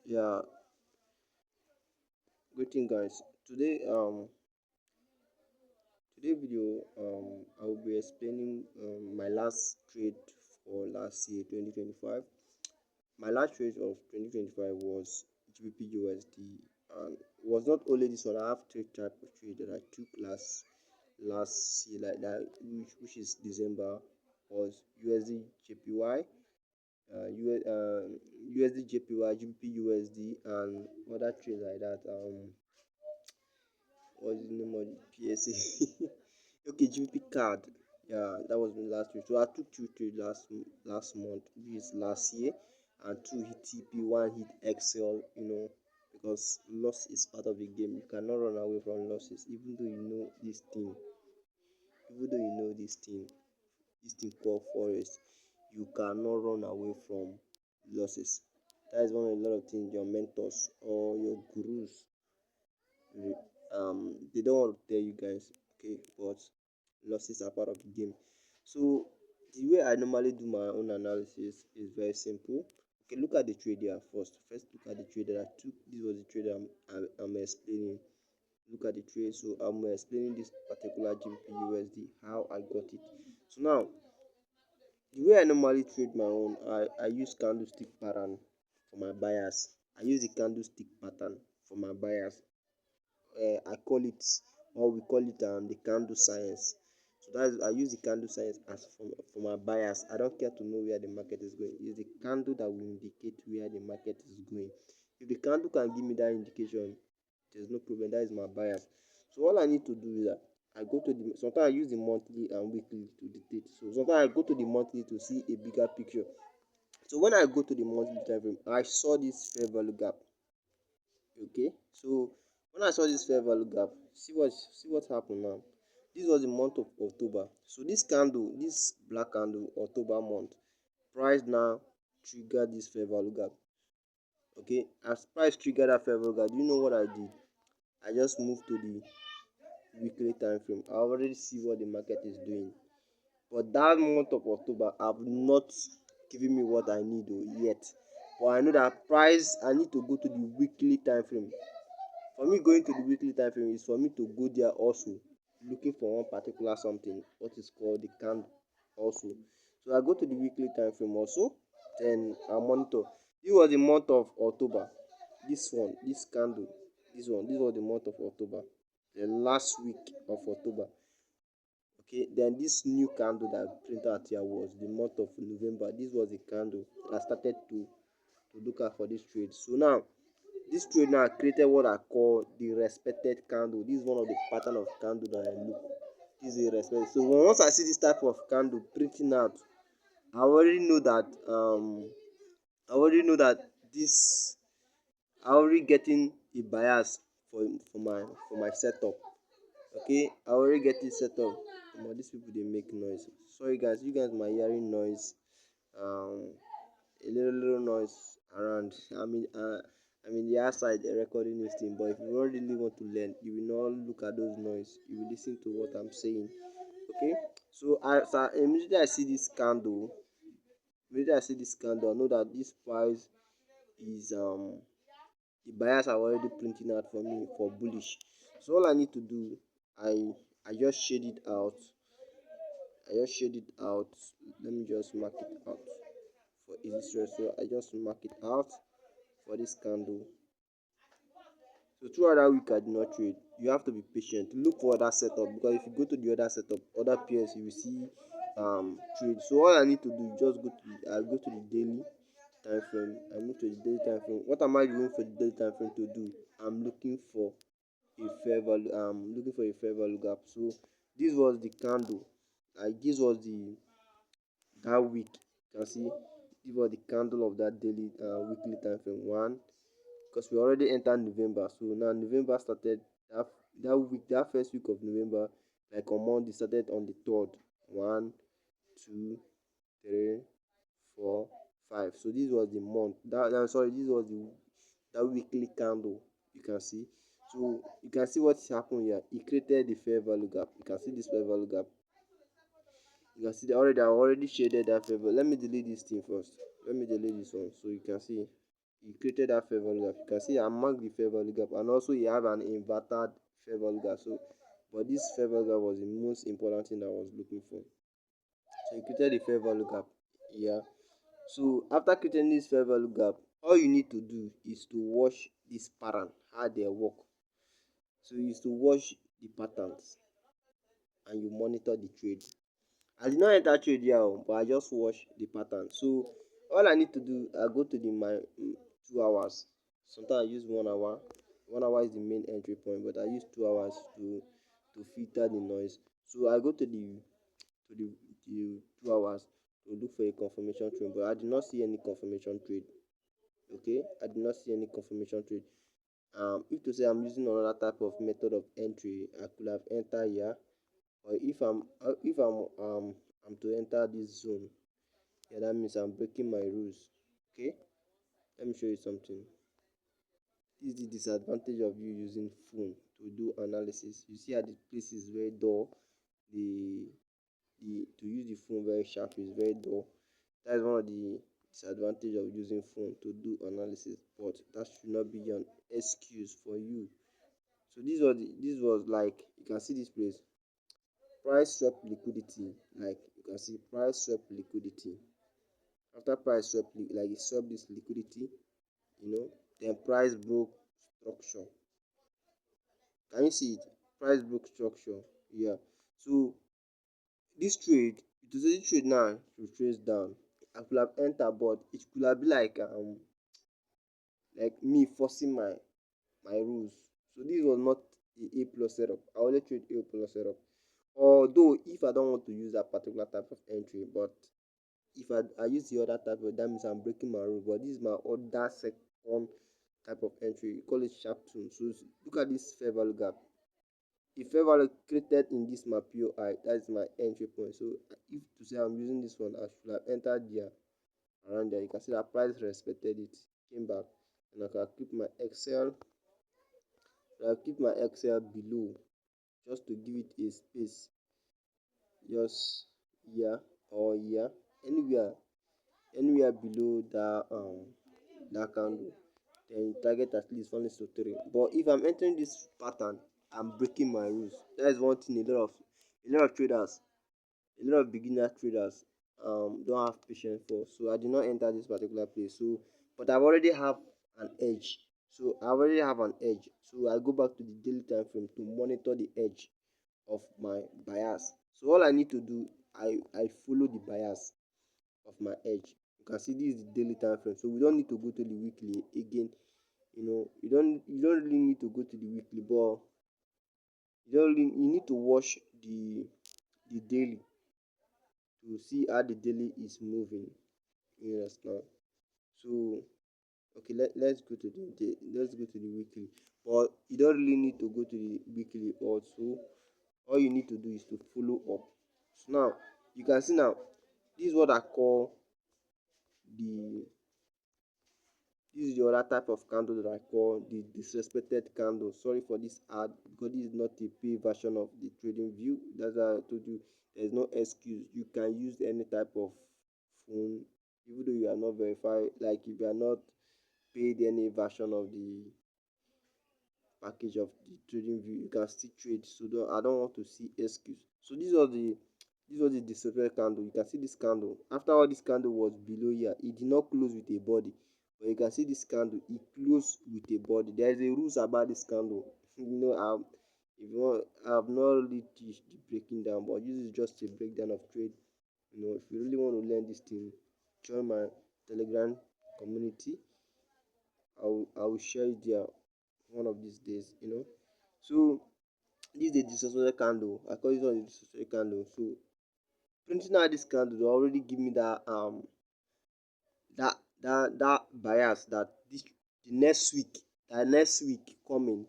Yeah, greeting guys. Today video I will be explaining my last trade for last year 2025. My last trade of 2025 was GBPUSD, and it was not only this one. I have three type of trade that I took last year like that, which is December, was USD JPY, USD JPY, GBP and other trades like that. What's the name of the PSA? Okay, GBP card. Yeah, that was my last trade. So I took two trades last month, which is last year, and two hit TP, one hit Excel. Because loss is part of the game. You cannot run away from losses, even though you know this thing. Even though you know this thing called forest, you cannot run away from losses. That is one of a lot of things your mentors or your gurus they don't want to tell you guys, okay, but losses are part of the game. So the way I normally do my own analysis is very simple. Okay, look at the trade here first. Look at the trade that I took. This was the trade I'm explaining. Look at the trade. So I'm explaining this particular GBP how I got it. So now the way I normally trade my own, I use candlestick pattern for my buyers. I use the candlestick pattern for my buyers. I call it, or we call it, the candle science. So that is, I use the candle science as for my buyers. I don't care to know where the market is going. It's the candle that will indicate where the market is going. If the candle can give me that indication, there's no problem. That is my buyers. So all I need to do is that I go to the, sometimes I use the monthly and weekly to dictate. So sometimes I go to the monthly to see a bigger picture. So when I go to the monthly time frame, I saw this fair value gap. Okay, so when I saw this fair value gap, see what happened now. This was the month of October. So this candle, this black candle, October month, price now triggered this fair value gap. Okay, as price triggered that fair value gap, do you know what I did? I just moved to the weekly time frame. I already see what the market is doing. But that month of October have not given me what I need yet. But I know that price I need to go to the weekly time frame. For me, going to the weekly time frame is for me to go there also looking for one particular something, what is called the candle also. So I go to the weekly time frame also, then I monitor. This was the month of October. This one, this candle, this was the month of October, the last week of October. Okay, then this new candle that I printed out here was the month of November. This was the candle I started to look at for this trade. So now this trade now created what I call the respected candle. This is one of the pattern of candle that I look. This is a respect. So once I see this type of candle printing out, I already know that I already know that this I already getting a bias for my setup. Okay, I already get it set up. These people they make noise. Sorry guys, you guys might hearing noise. Um, a little noise around. I'm in the outside recording this thing, but if you don't really want to learn, you will not look at those noise. You will listen to what I'm saying. Okay. So immediately I see this candle, I know that this price is the buyers are already printing out for me for bullish. So all I need to do, I I just shade it out. I just shade it out. Let me just mark it out for easy stress. So I just mark it out for this candle. So throughout that week I did not trade. You have to be patient. Look for other setup because if you go to the other setup, other peers, you will see trade. So all I need to do is just go to the daily time frame. I move to the daily time frame. What am I doing for the daily time frame to do? I'm looking for a fair value. I'm looking for a fair value gap. So this was the candle. This was the that week. You can see this was the candle of that daily weekly time frame one, because we already entered November. So now November started that that first week of November, like on Monday, started on the third. One, two, three, 4, 5. So this was the month. Sorry, this was the that weekly candle. You can see. So you can see what's happened here. It created the fair value gap. You can see this fair value gap. You can see I already shaded that fair value. Let me delete this thing first. Let me delete this one so you can see. He created that fair value gap. You can see I marked the fair value gap, and also he have an inverted fair value gap. So, but this fair value gap was the most important thing that I was looking for. So he created the fair value gap. Yeah. So after creating this fair value gap, all you need to do is to watch this pattern, how they work. So you used to watch the patterns and you monitor the trade. I did not enter trade here, but I just watch the pattern. So all I need to do, I go to the my 2 hours. Sometimes I use 1 hour. 1 hour is the main entry point, but I use 2 hours to filter the noise. So I go to the 2 hours to look for a confirmation trade, but I did not see any confirmation trade. Okay, I did not see any confirmation trade. If to say I'm using another type of method of entry, I could have entered here. Or if I'm to enter this zone, yeah, that means I'm breaking my rules. Okay, let me show you something. This is the disadvantage of you using phone to do analysis. You see how the place is very dull. The to use the phone very sharp is very dull. That is one of the disadvantage of using phone to do analysis. But that should not be an excuse for you. So this was like you can see this place, price swap liquidity. Like you can see price swap liquidity. After price swap, like it swap this liquidity, then price broke structure. Can you see it? Price broke structure. Yeah. So this trade, it was a trade now to trace down. I could have entered, but it could have been like me forcing my rules. So this was not a plus setup. I only trade A plus setup. Although if I don't want to use that particular type of entry, but if I use the other type of, that means I'm breaking my rule. But this is my other second type of entry. You call it sharp tune. So look at this fair value gap. If fair value created in this my POI, that is my entry point. So if to say I'm using this one, I should have entered there around there. You can see that price respected it, came back, and I can keep my Excel. I'll keep my Excel below just to give it a space. Just here or here, anywhere below that candle, then target at least 1:3. But if I'm entering this pattern, I'm breaking my rules. That is one thing a lot of traders, a lot of beginner traders don't have patience for. So I did not enter this particular place. So but I've already have an edge. So I already have an edge. So I go back to the daily time frame to monitor the edge of my bias. So all I need to do, I follow the bias of my edge. You can see this is the daily time frame. So we don't need to go to the weekly again. You don't really need to go to the weekly, but you need to watch the daily to see how the daily is moving. You understand? So okay, let's go to the weekly. But you don't really need to go to the weekly also. All you need to do is to follow up. So now you can see now this is what I call the this is the other type of candle that I call the disrespected candle. Sorry for this ad because this is not a pay version of the trading view. That's why I told you there's no excuse. You can use any type of phone, even though you are not verified. Like if you are not paid any version of the package of the trading view, you can still trade. So I don't want to see excuse. So this was the disappear candle. You can see this candle. After all this candle was below here, it did not close with a body. But you can see this candle, it closed with a body. There is a rules about this candle. If you want, I have not really teach the breaking down, but this is just a breakdown of trade. If you really want to learn this thing, join my Telegram community. I will share it there one of these days. So this is the dissociated candle. I call this one the dissociated candle. So printing out this candle will already give me that bias that the next week coming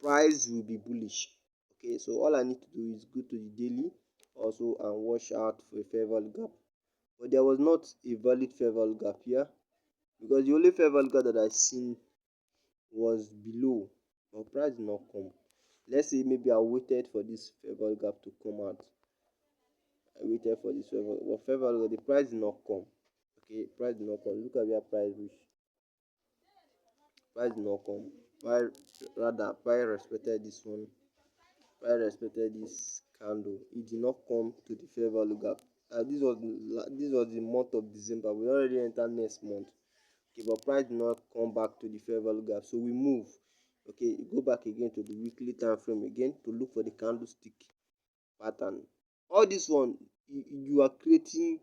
price will be bullish. Okay, so all I need to do is go to the daily also and watch out for a fair value gap. But there was not a valid fair value gap here because the only fair value gap that I seen was below, but price did not come. Let's say maybe I waited for this fair value gap to come out. I waited for this fair value gap. The price did not come. Okay, price did not come. Look at where price reached. Price did not come. Price respected this one. Price respected this candle. It did not come to the fair value gap. This was the month of December. We already entered next month. Okay, but price did not come back to the fair value gap, so we move. Okay, you go back again to the weekly time frame again to look for the candlestick pattern. All this one, you are creating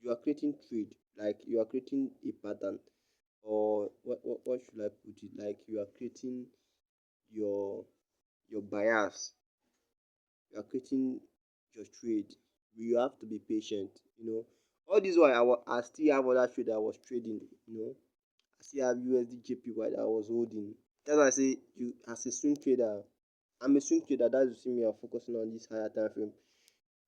trade, like you are creating a pattern, or what should I put it, like you are creating your bias, you are creating your trade. You have to be patient, you know. All this while I still have other trade I was trading, you know. I still have USD JPY that I was holding. That's why I say, you as a swing trader, I'm a swing trader. That's you see me, I'm focusing on this higher time frame.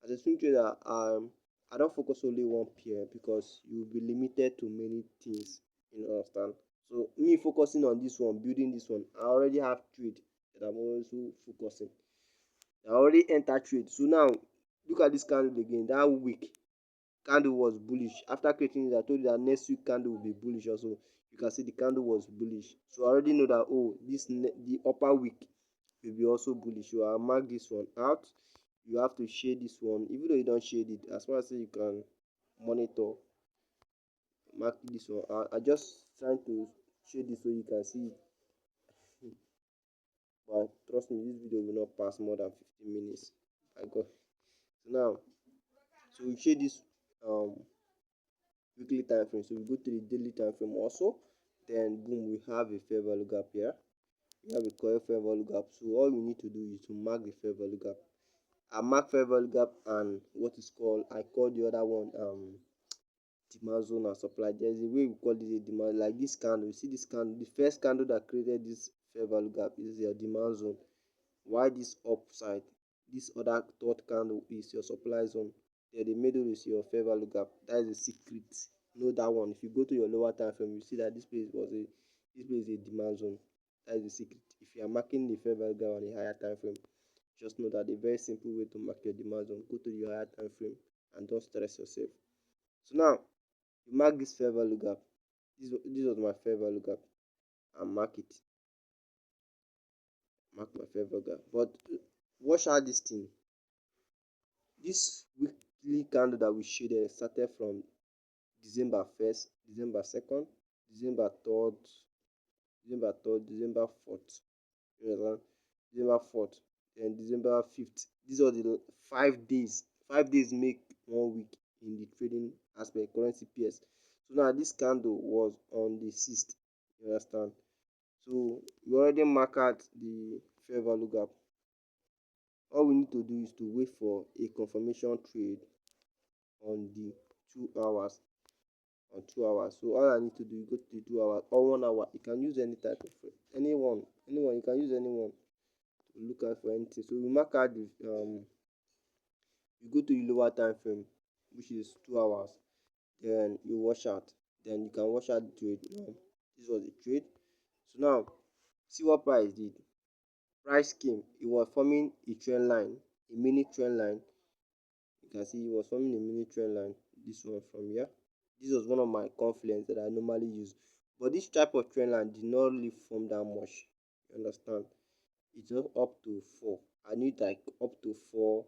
As a swing trader, I don't focus only one pair because you'll be limited to many things. You understand? So me focusing on this one, building this one, I already have trade that I'm also focusing. I already entered trade. So now look at this candle again. That week candle was bullish. After creating it, I told you that next week candle will be bullish also. You can see the candle was bullish. So I already know that, oh, the upper week will be also bullish. So I'll mark this one out. You have to shade this one, even though you don't shade it. As far as you can monitor, mark this one. I just trying to shade this so you can see it. But trust me, this video will not pass more than 15 minutes. I got so now. So we shade this um weekly time frame. So we go to the daily time frame also. Then boom, we have a fair value gap here. We have a correct fair value gap. So all we need to do is to mark the fair value gap. I mark fair value gap and what is called, I call the other one demand zone and supply. There's a way we call this a demand, like this candle. You see this candle, the first candle that created this fair value gap is your demand zone. Why this upside, this other third candle is your supply zone. Then the middle is your fair value gap. That is the secret. Know that one. If you go to your lower time frame, you see that this place is a demand zone. That is the secret. If you are marking the fair value gap on a higher time frame, just know that a very simple way to mark your demand zone. Go to your higher time frame and don't stress yourself. So now you mark this fair value gap. This was my fair value gap. And mark it. Mark my fair value gap. But watch out this thing. This weekly candle that we shaded started from December 1st, December 2nd, December 3rd, December 4th. You understand? December 4th, then December 5th. These are the 5 days. 5 days make 1 week in the trading aspect, currency PS. So now this candle was on the 6th. You understand? So you already mark out the fair value gap. All we need to do is to wait for a confirmation trade on the 2 hours. On 2 hours. So all I need to do is go to the 2 hours or 1 hour. You can use any type of anyone. You can use anyone to look out for anything. So we mark out the you go to the lower time frame, which is 2 hours. Then you wash out. Then you can wash out the trade. Now this was a trade. So now see what price did. Price came. It was forming a trend line, a mini trend line. You can see it was forming a mini trend line. This one from here. This was one of my confluence that I normally use. But this type of trend line did not really form that much. You understand? It's just up to 4. I need like up to 4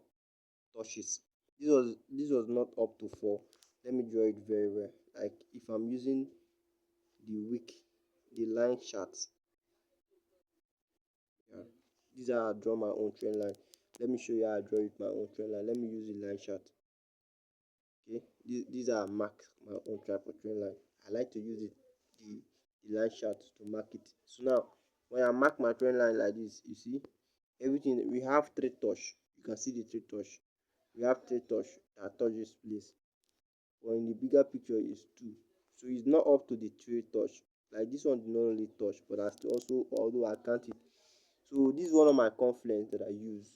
touches. This was not up to 4. Let me draw it very well. Like if I'm using the line charts. Yeah. These are how I draw my own trend line. Let me show you how I draw it my own trend line. Let me use the line chart. Okay, these are mark my own type of trend line. I like to use the line chart to mark it. So now when I mark my trend line like this, you see everything, we have 3 touch. You can see the 3 touch. We have 3 touch that touch this place, but in the bigger picture is 2. So it's not up to the 3 touch. Like this one did not really touch, but I still also, although I count it. So this is one of my confluence that I use.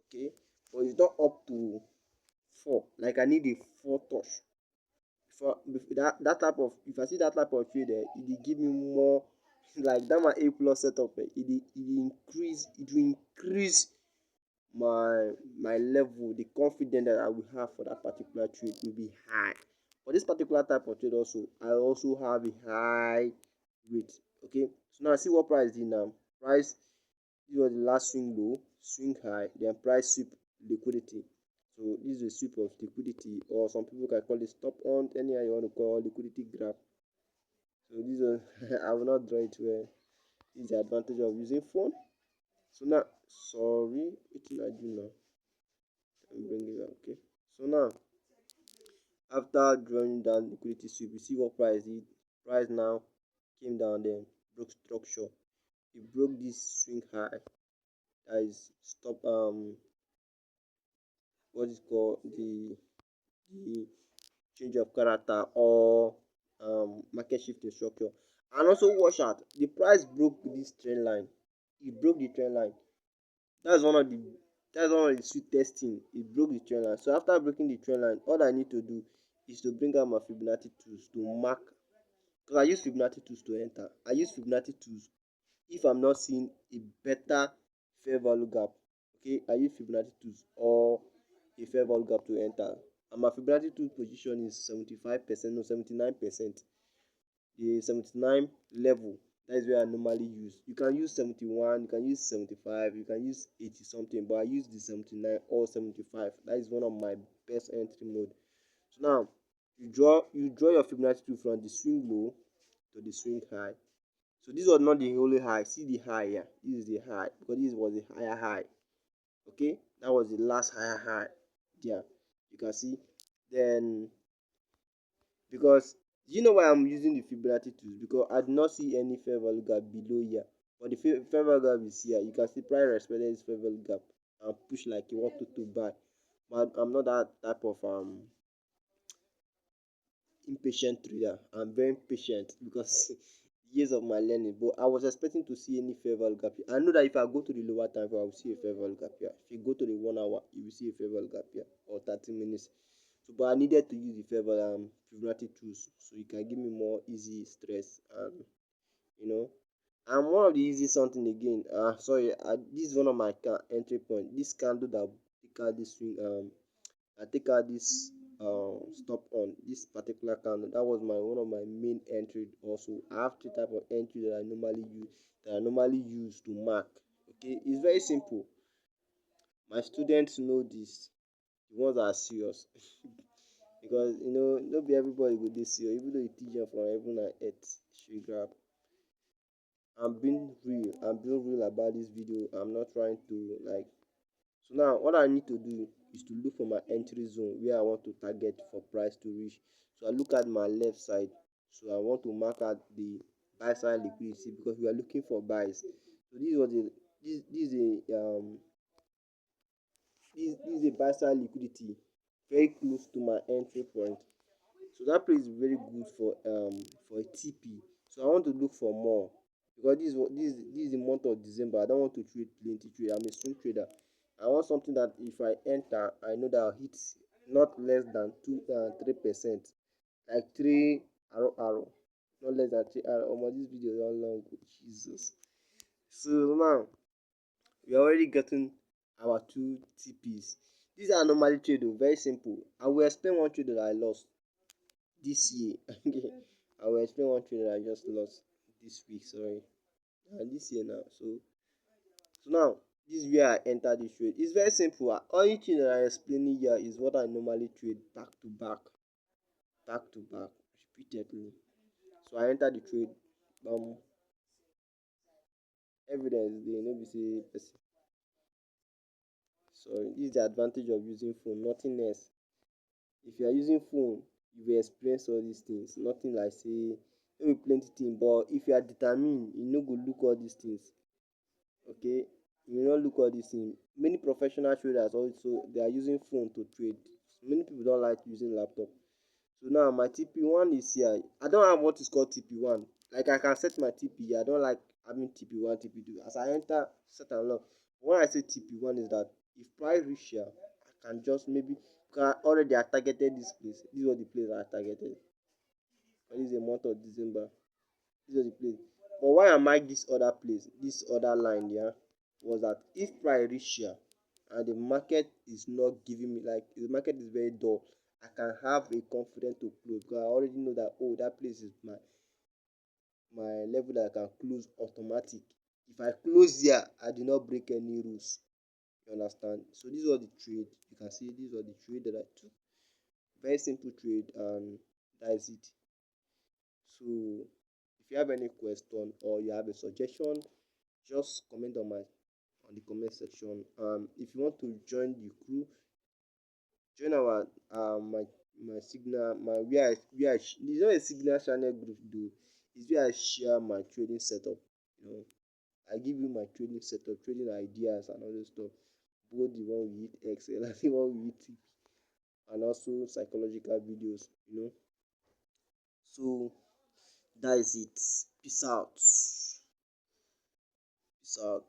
Okay, but it's not up to 4. Like I need a 4 touch. For that type of, if I see that type of trade there, it will give me more like that my A plus setup. It will increase my level, the confidence that I will have for that particular trade will be high. For this particular type of trade also, I also have a high rate. Okay, so now see what price did now. Price, this was the last swing low, swing high, then price sweep liquidity. So this is a sweep of liquidity, or some people can call it stop on, anyhow you want to call liquidity graph. So this one I will not draw it well. This is the advantage of using phone. So now, sorry, what did I do now? I'm bringing it up. Okay. So now, after drawing down liquidity sweep, you see what price did. Price now came down, then broke structure. It broke this swing high. That is stop. What is called the change of character, or market shifting structure. And also watch out, the price broke this trend line. It broke the trend line. That's one of the that's one of the sweetest thing. It broke the trend line. So after breaking the trend line, all I need to do is to bring out my Fibonacci tools to mark, because I use Fibonacci tools to enter. I use Fibonacci tools if I'm not seeing a better fair value gap. Okay, I use Fibonacci tools or a fair value gap to enter. And my Fibonacci tool position is 75%, no 79%. The 79 level, that is where I normally use. You can use 71, you can use 75, you can use 80 something, but I use the 79 or 75. That is one of my best entry mode. So now you draw your Fibonacci tool from the swing low to the swing high. So this was not the only high. See the high here. This is the high, because this was the higher high. Okay, that was the last higher high. There, you can see. Then, because you know why I'm using the Fibonacci tools, because I did not see any fair value gap below here, but the fair value gap is here. You can see price respected this fair value gap and push like you want to buy. But I'm not that type of impatient trader. I'm very patient because years of my learning. But I was expecting to see any fair value gap here. I know that if I go to the lower time frame, I will see a fair value gap here. If you go to the 1 hour, you will see a fair value gap here, or 30 minutes. So, but I needed to use the fair value Fibonacci tools, so you can give me more easy stress, and you know. And one of the easy something again. Sorry, this is one of my entry point. This candle that take out this swing. I take out this stop on this particular candle. That was my one of my main entry. Also, I have three type of entry that I normally use to mark. Okay, it's very simple. My students know this. The ones that are serious. Because not be everybody go dey serious, even though you teach them from heaven and earth. She grab. I'm being real about this video. I'm not trying to like. So now what I need to do is to look for my entry zone where I want to target for price to reach. So I look at my left side. So I want to mark out the buy side liquidity, because we are looking for buys. So this was a this is a this is a buy side liquidity very close to my entry point. So that place is very good for a TP. So I want to look for more, because this is the month of December. I don't want to trade plenty trade. I'm a swing trader. I want something that if I enter, I know that I'll hit not less than 3%, like three arrow, not less than three arrow. This video is all long. Jesus. So now we are already getting our two TPs. These are normally trade though, very simple. I will explain one trade that I lost this year. Okay, I will explain one trade that I just lost this week. Sorry, and this year now. So now this is where I enter the trade. It's very simple. Only thing that I explain here is what I normally trade back to back, repeatedly. So I enter the trade. Um, Evidence dey no be say person. Sorry, this is the advantage of using phone. Nothing else. If you are using phone, you will experience all these things. Nothing like say no be plenty thing, but if you are determined, you no go look all these things. Okay, you will not look all these things. Many professional traders also they are using phone to trade. Many people don't like using laptop. So now my TP1 is here. I don't have what is called TP1. Like I can set my TP here. I don't like having TP1, TP2. As I enter, set and lock. When I say TP1 is that if price reach here, I can just maybe, because already I targeted this place. This was the place I targeted. And this is the month of December. This was the place. But why I mark this other place, this other line here, was that if price reach here and the market is not giving me, like the market is very dull, I can have a confidence to close, because I already know that, oh, that place is my level that I can close automatic. If I close here, I did not break any rules. You understand? So this was the trade. You can see this was the trade that I took. Very simple trade, and that is it. So if you have any question or you have a suggestion, just comment on the comment section. If you want to join the crew, join our my signal my where I it's not a signal channel group though. It's where I share my trading setup. You know, I give you my trading setup, trading ideas and all those stuff. Both the one we hit Excel and the one we hit TP, and also psychological videos. You know, so that is it. Peace out. Peace out.